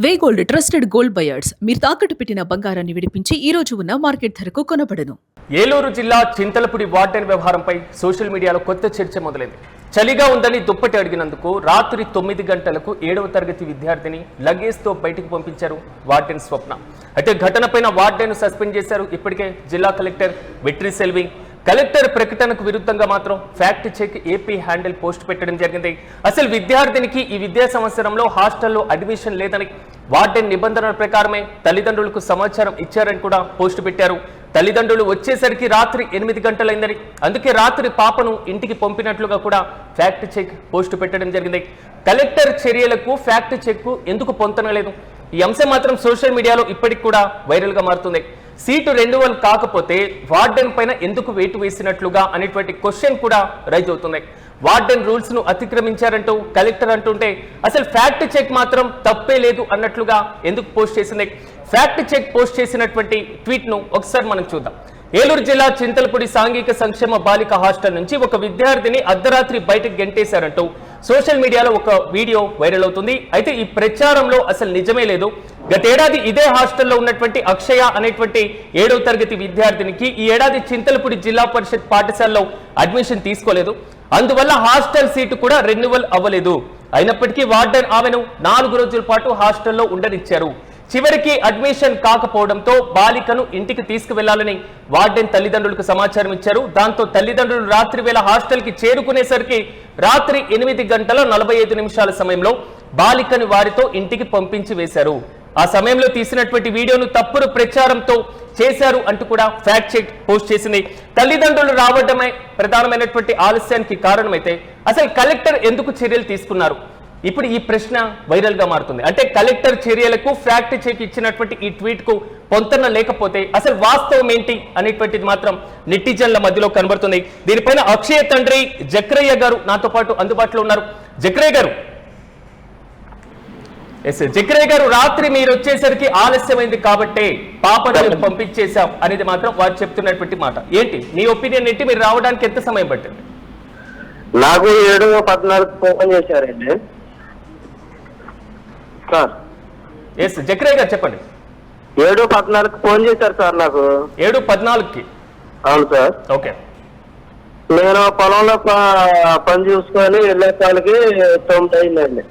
వే gold trusted gold buyers మీరు తాకట్టు పెట్టిన బంగారాన్ని విడిపించి ఈ రోజు ఉన్న మార్కెట్ ధరకు కొనబడను. ఏలూరు జిల్లా చింతలపూడి వార్డెన్ వ్యవహారంపై సోషల్ మీడియాలో కొత్త చర్చ మొదలైంది. చలిగా ఉందని దుప్పటి అడిగినందుకు రాత్రి 9 గంటలకు 7వ తరగతి విద్యార్థిని లగేజ్తో బయటకు పంపించారు వార్డెన్ స్వప్న. అయితే ఘటనపైన వార్డెన్ సస్పెండ్ చేశారు ఇప్పటికే జిల్లా కలెక్టర్ వెట్రి సెల్వి. కలెక్టర్ ప్రకటనకు విరుద్ధంగా మాత్రం fact check AP handle post పెట్టడం జరిగింది. అసలు విద్యార్థినికి ఈ విద్యా సంవత్సరంలో హాస్టల్లో అడ్మిషన్ లేదని వార్డెన్ నిబంధనల ప్రకారమే తల్లిదండ్రులకు సమాచారం ఇచ్చారని కూడా పోస్ట్ పెట్టారు. తల్లిదండ్రులు వచ్చేసరికి రాత్రి 8 గంటలైందని, అందుకే రాత్రి పాపను ఇంటికి పంపినట్లుగా కూడా ఫ్యాక్ట్ చెక్ పోస్ట్ పెట్టడం జరిగింది. కలెక్టర్ చర్యలకు ఫ్యాక్ట్ చెక్ ఎందుకు పొందనలేదు? ఈ అంశం మాత్రం సోషల్ మీడియాలో ఇప్పటికి కూడా వైరల్ గా మారుతుంది. సీటు రెన్యువల్ కాకపోతే వార్డెన్ పైన ఎందుకు వేటు వేసినట్లుగా అనేటువంటి క్వశ్చన్ కూడా రైజ్ అవుతుంది. వార్డెన్ రూల్స్ ను అతిక్రమించారంటూ కలెక్టర్ అంటుంటే అసలు ఫ్యాక్ట్ చెక్ మాత్రం తప్పే లేదు అన్నట్లుగా ఎందుకు పోస్ట్ చేసింది? ఫ్యాక్ట్ చెక్ పోస్ట్ చేసినటువంటి ట్వీట్ ను ఒకసారి మనం చూద్దాం. ఏలూరు జిల్లా చింతలపూడి సాంఘిక సంక్షేమ బాలిక హాస్టల్ నుంచి ఒక విద్యార్థిని అర్ధరాత్రి బయటకు గెంటేశారంటూ సోషల్ మీడియాలో ఒక వీడియో వైరల్ అవుతుంది. అయితే ఈ ప్రచారంలో అసలు నిజమే లేదు. గతేడాది ఇదే హాస్టల్లో ఉన్నటువంటి అక్షయ అనేటువంటి 7వ తరగతి విద్యార్థినికి ఈ ఏడాది చింతలపూడి జిల్లా పరిషత్ పాఠశాలలో అడ్మిషన్ తీసుకోలేదు. అందువల్ల హాస్టల్ సీటు కూడా రెన్యువల్ అవ్వలేదు. అయినప్పటికీ వార్డెన్ ఆమెను 4 రోజుల పాటు హాస్టల్లో ఉండనిచ్చారు. చివరికి అడ్మిషన్ కాకపోవడంతో బాలికను ఇంటికి తీసుకువెళ్లాలని వార్డెన్ తల్లిదండ్రులకు సమాచారం ఇచ్చారు. దాంతో తల్లిదండ్రులు రాత్రి వేళ హాస్టల్ కి చేరుకునేసరికి రాత్రి 8 గంటల 45 నిమిషాల సమయంలో బాలికను వారితో ఇంటికి పంపించి వేశారు. ఆ సమయంలో తీసినటువంటి వీడియోను తప్పుడు ప్రచారంతో చేశారు అంటూ కూడా ఫ్యాక్ట్ చెక్ పోస్ట్ చేసింది. తల్లిదండ్రులు రావడమే ప్రధానమైనటువంటి ఆలస్యానికి కారణమైతే అసలు కలెక్టర్ ఎందుకు చర్యలు తీసుకున్నారు? ఇప్పుడు ఈ ప్రశ్న వైరల్ గా మారుతుంది. అంటే కలెక్టర్ చర్యలకు ఫ్యాక్ట్ చెక్ ఇచ్చినటువంటి ఈ ట్వీట్ కు పొంతన లేకపోతే అసలు వాస్తవం ఏంటి అనేటువంటిది మాత్రం నెటిజన్ల మధ్యలో కనబడుతుంది. దీనిపైన అక్షయ తండ్రి జక్రయ్య గారు నాతో పాటు అందుబాటులో ఉన్నారు. జక్రయ్య గారు, జక్రయ్య గారు, రాత్రి మీరు వచ్చేసరికి ఆలస్యమైంది కాబట్టి పాపను పంపించేశాం అనేది మాత్రం వారు చెప్తున్నటువంటి మాట. ఏంటి మీ ఒపీనియన్ ఏంటి? మీరు రావడానికి ఎంత సమయం పట్టింది? నాకు 7:14 ఫోన్ చేశారండి సార్. ఎస్ జక్రయ్య గారు చెప్పండి. 7:14 ఫోన్ చేశారు సార్ నాకు. 7:14కి? అవును సార్. ఓకే. నేను పొలంలో పని చూసుకొని వెళ్ళేసరికి 9 అయిందండి.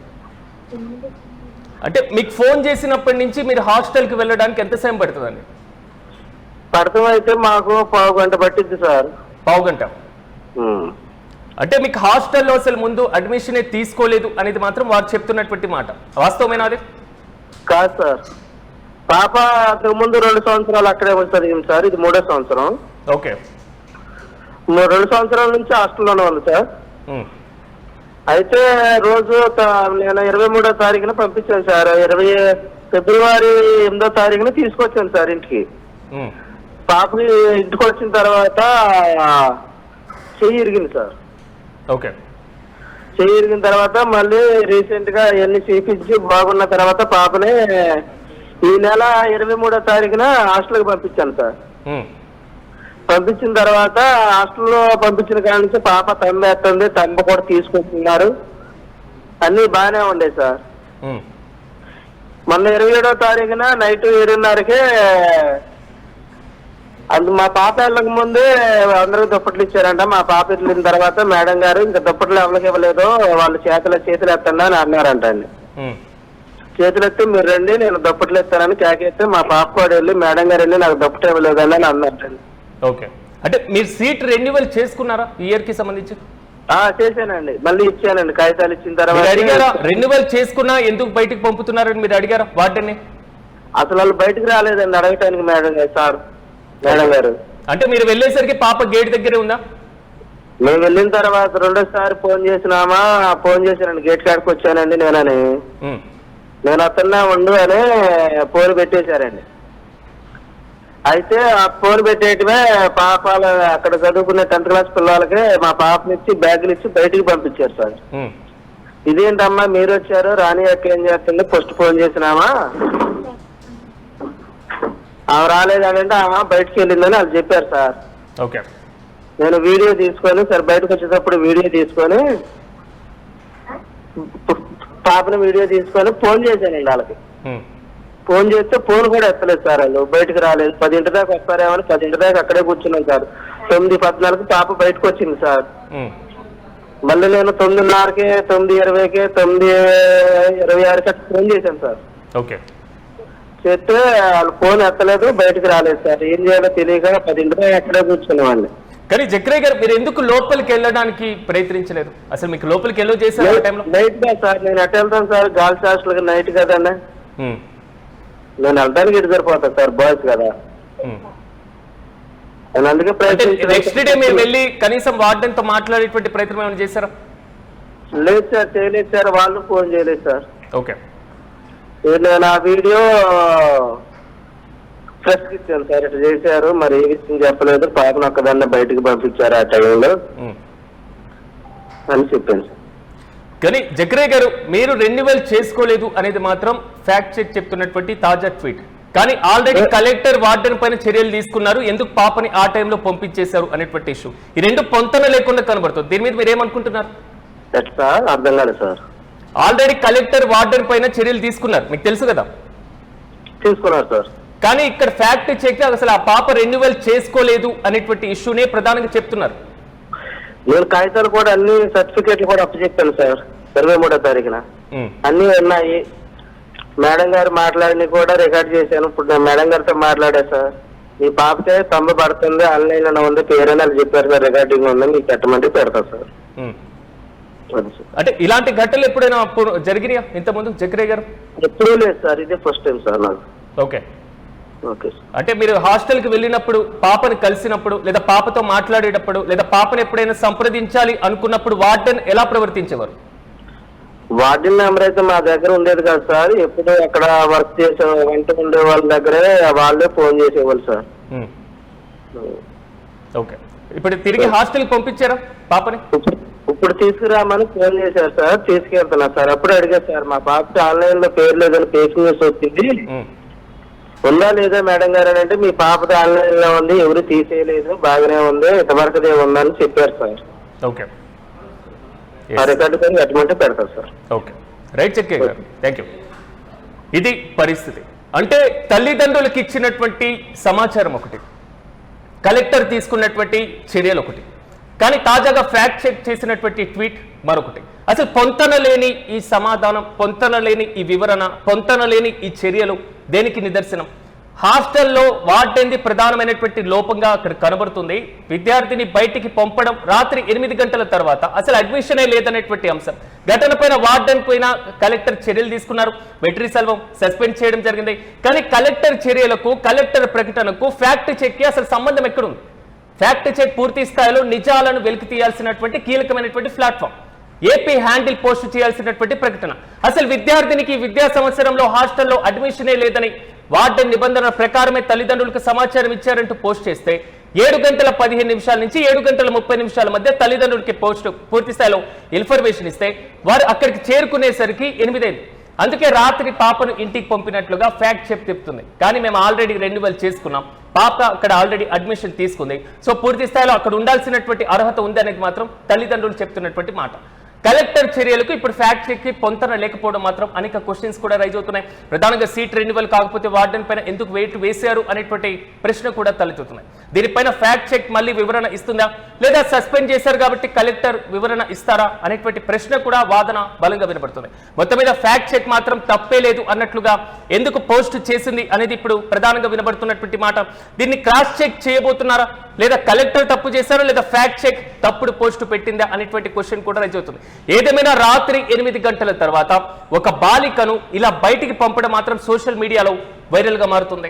అంటే మీకు ఫోన్ చేసినప్పటి నుంచి మీరు హాస్టల్ కి వెళ్ళడానికి ఎంత సమయం పడుతుందండి? పడతం అయితే మాకు 1/2 గంట పట్టింది సార్. 1/2 గంట? అంటే మీకు హాస్టల్లో అసలు ముందు అడ్మిషన్ తీసుకోలేదు అనేది మాత్రం వారు చెప్తున్నటువంటి మాట వాస్తవమేనా? అది కాదు సార్. పాప అంతకు ముందు 2 సంవత్సరాలు అక్కడే చదివింది సార్. ఇది 3వ సంవత్సరం. ఓకే. 2 సంవత్సరాల నుంచి హాస్టల్లోనే ఉంది సార్. అయితే రోజు నేను 23వ తారీఖున పంపించాను సార్. ఫిబ్రవరి 8వ తారీఖున తీసుకొచ్చాను సార్ ఇంటికి. పాపకి ఇంటికి వచ్చిన తర్వాత చెయ్యి ఇరిగింది సార్. ఓకే. చెయ్యి ఇరిగిన తర్వాత మళ్ళీ రీసెంట్ గా ఇవన్నీ చేపించి బాగున్న తర్వాత పాపని ఈ నెల 23వ తారీఖున హాస్టల్కి పంపించాను సార్. పంపించిన తర్వాత హాస్టల్లో పంపించిన కాడి నుంచి పాప తమ్మేస్తుంది, తమ్మ కూడా తీసుకుంటున్నారు, అన్ని బాగానే ఉండే సార్. మొన్న 27వ తారీఖున నైట్ 7:30కే మా పాప వెళ్ళక ముందే అందరికి దుప్పట్లు ఇచ్చారంట. మా పాప వెళ్ళిన తర్వాత మేడం గారు ఇంకా దుప్పట్లు ఎవరికి ఇవ్వలేదు, వాళ్ళు చేతులు ఎత్తండి అని అన్నారంట అండి. చేతులు ఎత్తి మీరు రండి నేను దుప్పట్లు ఎత్తానని కేకేస్తే మా పాప కూడా వెళ్ళి మేడం గారు వెళ్ళి నాకు దుప్పట్లు ఇవ్వలేదని అని అన్నారండి. ఓకే. అంటే మీరు సీట్ రెన్యువల్ చేసుకున్నారా ఈ ఇయర్ కి సంబంధించి? చేశానండి, మళ్ళీ ఇచ్చానండి కాగితాలు ఇచ్చిన తర్వాత. అడిగారా రెన్యువల్ చేసుకున్నా ఎందుకు బయటకు పంపుతున్నారని మీరు అడిగారా వార్డెన్ని? అసలు వాళ్ళు బయటకు రాలేదండి అడగటానికి మేడం గారు. అంటే మీరు వెళ్ళేసరికి పాప గేట్ దగ్గరే ఉందా? మేము వెళ్ళిన తర్వాత 2వ ఫోన్ చేసినామా, ఫోన్ చేశానండి గేట్ కాడికి వచ్చానండి నేనని. నేను అతన్నే ఉండు అని ఫోన్ పెట్టేశారండి. అయితే ఆ ఫోన్ పెట్టేయటమే పాపాలు అక్కడ చదువుకునే 10th క్లాస్ పిల్లలకి మా పాపనిచ్చి బ్యాగులు ఇచ్చి బయటికి పంపించారు సార్. ఇదేంటమ్మా మీరు వచ్చారు, రాణి అక్క ఏం చేస్తుంది, ఫస్ట్ ఫోన్ చేసినామా, ఆమె రాలేదంటే ఆమె బయటకు వెళ్ళిందని వాళ్ళు చెప్పారు సార్. ఓకే. నేను వీడియో తీసుకొని సార్ బయటకు వచ్చేటప్పుడు వీడియో తీసుకొని పాపను వీడియో తీసుకొని ఫోన్ చేశానండి వాళ్ళకి. ఫోన్ చేస్తే ఫోన్ కూడా ఎత్తలేదు సార్. వాళ్ళు బయటకు రాలేదు. 10 దాకా వస్తారేమని 10 దాకా అక్కడే కూర్చున్నాం సార్. 9:14కి పాప బయటకు వచ్చింది సార్. మళ్ళీ నేను 9:30కి 9:20కి 9:26కి ఫోన్ చేశాను సార్. ఓకే. చేస్తే వాళ్ళు ఫోన్ ఎత్తలేదు, బయటకు రాలేదు సార్. ఏం చేయాలో తెలియక 10 దాకా అక్కడే కూర్చున్నామండి. కానీ జక్రయ్య గారు మీరు ఎందుకు లోపలికి వెళ్ళడానికి ప్రయత్నించలేదు? అసలు మీకు లోపలికి వెళ్ళో చేశారు ఆ టైంలో? నైట్ గా సార్, నేను ఎట్ వెళ్తాను సార్, గర్ల్స్ హాస్టల్ నైట్ కదండి. నేను వెళ్ళడానికి ఇటు సరిపోతాను సార్, బాయ్స్ కదా. నేను అందుకే నెక్స్ట్ డే మీరు వెళ్ళి కనీసం వార్డెన్ తో మాట్లాడేటువంటి ప్రయత్నం ఏమైనా చేశారా? లేదు సార్, చేయలేదు సార్. వాళ్ళు ఫోన్ చేయలేదు సార్. ఓకే. నేను ఆ వీడియో ప్రెస్ కి ఇచ్చాను సార్. ఇట్లా చేశారు, మరి ఏ విషయం చెప్పలేదు, పాపను ఒక్కదాన్ని బయటకు పంపించారు ఆ టైంలో అని చెప్పాను సార్. కానీ జక్రయ్య గారు మీరు రెన్యువల్ చేసుకోలేదు అనేది మాత్రం ఫ్యాక్ట్ చెక్ చెప్తున్నటువంటి తాజా ట్వీట్. కానీ ఆల్రెడీ కలెక్టర్ వార్డెన్ పైన చర్యలు తీసుకున్నారు, ఎందుకు పాపని ఆ టైంలో పంపించేశారు అనేటువంటి ఇష్యూ. ఈ రెండు పొంతన లేకుండా కనబడుతుంది. దీని మీద మీరు ఏమనుకుంటున్నారు? అర్థం కాలేదు సార్. ఆల్రెడీ కలెక్టర్ వార్డెన్ పైన చర్యలు తీసుకున్నారు, మీకు తెలుసు కదా. తీసుకున్నారు సార్. కానీ ఇక్కడ ఫ్యాక్ట్ చెక్ అసలు ఆ పాప రెన్యువల్ చేసుకోలేదు అనేటువంటి ఇష్యూనే ప్రధానంగా చెప్తున్నారు. నేను కాగితాలు కూడా అన్ని సర్టిఫికేట్లు కూడా అప్పచెప్పాను సార్ 23వ తారీఖున. అన్ని ఉన్నాయి. మేడం గారు మాట్లాడిని కూడా రికార్డ్ చేశాను. ఇప్పుడు నేను మేడం గారితో మాట్లాడా సార్. మీ పాపకే తమ్ము పడుతుంది, ఆన్లైన్ లో ఉంది, పేరైనా చెప్పారు సార్, రికార్డింగ్ ఉంది, మీకు పెట్టమంటే పెడతా సార్. అంటే ఇలాంటి ఘటనలు ఎప్పుడైనా జరిగినాయా ఇంతకుముందు జక్రయ్య గారు? ఎప్పుడూ లేదు సార్, ఇదే ఫస్ట్ టైం సార్ నాకు. ఓకే. అంటే మీరు హాస్టల్ కి వెళ్ళినప్పుడు, పాపని కలిసినప్పుడు, లేదా పాపతో మాట్లాడేటప్పుడు, లేదా పాపని ఎప్పుడైనా సంప్రదించాలి అనుకున్నప్పుడు వార్డెన్ ఎలా ప్రవర్తించేవారు? వార్డెన్ నెంబర్ అయితే మా దగ్గర ఉండేది కాదు సార్. ఎప్పుడు అక్కడ వర్క్ చేసే వెంట ఉండే వాళ్ళ దగ్గరే వాళ్ళే ఫోన్ చేసేవాళ్ళు సార్. ఓకే. ఇప్పుడు తిరిగి హాస్టల్ కి పంపించారా పాపని? ఇప్పుడు తీసుకురామని ఫోన్ చేశారు సార్, తీసుకెళ్తున్నా సార్. అప్పుడు అడిగారు సార్, మా పాపకి ఆన్లైన్ లో పేరు లేదని ఫేక్ న్యూస్ వచ్చింది, ఉందా లేదా మేడం గారు అని అంటే, మీ పాపది ఆన్లైన్ లో ఉంది, ఎవరు తీసేయలేదు, బాగానే ఉంది, ఇంతవరకు ఉందని చెప్పారు సార్. ఓకే. రికార్డు కానీ ఎటువంటి పెడతారు సార్. ఓకే, రైట్ జక్రయ్య గారు, థ్యాంక్ యూ. ఇది పరిస్థితి. అంటే తల్లిదండ్రులకు ఇచ్చినటువంటి సమాచారం ఒకటి, కలెక్టర్ తీసుకున్నటువంటి చర్యలు ఒకటి, కానీ తాజాగా ఫ్యాక్ట్ చెక్ చేసినటువంటి ట్వీట్ మరొకటి. అసలు పొంతన లేని ఈ సమాధానం, పొంతన లేని ఈ వివరణ, పొంతన లేని ఈ చర్యలు దేనికి నిదర్శనం? హాస్టల్లో వార్డెన్ది ప్రధానమైనటువంటి లోపంగా అక్కడ కనబడుతుంది. విద్యార్థిని బయటికి పంపడం రాత్రి 8 గంటల తర్వాత, అసలు అడ్మిషనే లేదనేటువంటి అంశం. ఘటన పైన వార్డెన్ పైన కలెక్టర్ చర్యలు తీసుకున్నారు. వెట్రి సెల్వం సస్పెండ్ చేయడం జరిగింది. కానీ కలెక్టర్ చర్యలకు, కలెక్టర్ ప్రకటనకు ఫ్యాక్ట్ చెక్ కి అసలు సంబంధం ఎక్కడుంది? ఫ్యాక్ట్ చెక్ పూర్తి స్థాయిలో నిజాలను వెలికి తీయాల్సినటువంటి కీలకమైనటువంటి ప్లాట్ఫామ్. ఏపీ హ్యాండిల్ పోస్ట్ చేయాల్సినటువంటి ప్రకటన. అసలు విద్యార్థినికి విద్యా సంవత్సరంలో హాస్టల్లో అడ్మిషనే లేదని వార్డెన్ నిబంధనల ప్రకారమే తల్లిదండ్రులకు సమాచారం ఇచ్చారంటూ పోస్ట్ చేస్తే 7:15 నుంచి 7:30 మధ్య తల్లిదండ్రులకి పోస్ట్ పూర్తి స్థాయిలో ఇన్ఫర్మేషన్ ఇస్తే వారు అక్కడికి చేరుకునేసరికి 8 అయింది. అందుకే రాత్రి పాపను ఇంటికి పంపినట్లుగా ఫ్యాక్ట్ చెక్ చెప్తుంది. కానీ మేము ఆల్రెడీ రెన్యువల్ చేసుకున్నాం, పాప అక్కడ ఆల్రెడీ అడ్మిషన్ తీసుకుంది, సో పూర్తి స్థాయిలో అక్కడ ఉండాల్సినటువంటి అర్హత ఉంది అనేది మాత్రం తల్లిదండ్రులు చెప్తున్నటువంటి మాట. కలెక్టర్ చర్యలకు ఇప్పుడు ఫ్యాక్ట్ చెక్ కి పొంతన లేకపోవడం మాత్రం అనేక క్వశ్చన్స్ కూడా రైజ్ అవుతున్నాయి. ప్రధానంగా సీట్ రెన్యువల్ కాకపోతే వార్డెన్ పైన ఎందుకు వెయిట్ వేశారు అనేటువంటి ప్రశ్న కూడా తలెత్తుతున్నాయి. దీనిపైన ఫ్యాక్ట్ చెక్ మళ్ళీ వివరణ ఇస్తుందా, లేదా సస్పెండ్ చేశారు కాబట్టి కలెక్టర్ వివరణ ఇస్తారా అనేటువంటి ప్రశ్న కూడా వాదన బలంగా వినపడుతుంది. మొత్తం మీద ఫ్యాక్ట్ చెక్ మాత్రం తప్పే లేదు అన్నట్లుగా ఎందుకు పోస్ట్ చేసింది అనేది ఇప్పుడు ప్రధానంగా వినబడుతున్నటువంటి మాట. దీన్ని క్రాస్ చెక్ చేయబోతున్నారా, లేదా కలెక్టర్ తప్పు చేశారా, లేదా ఫ్యాక్ట్ చెక్ తప్పుడు పోస్టు పెట్టిందా అనేటువంటి క్వశ్చన్ కూడా రైజ్ అవుతుంది. ఏదేమైనా రాత్రి 8 గంటల తర్వాత ఒక బాలికను ఇలా బయటికి పంపడం మాత్రం సోషల్ మీడియాలో వైరల్ గా మారుతుంది.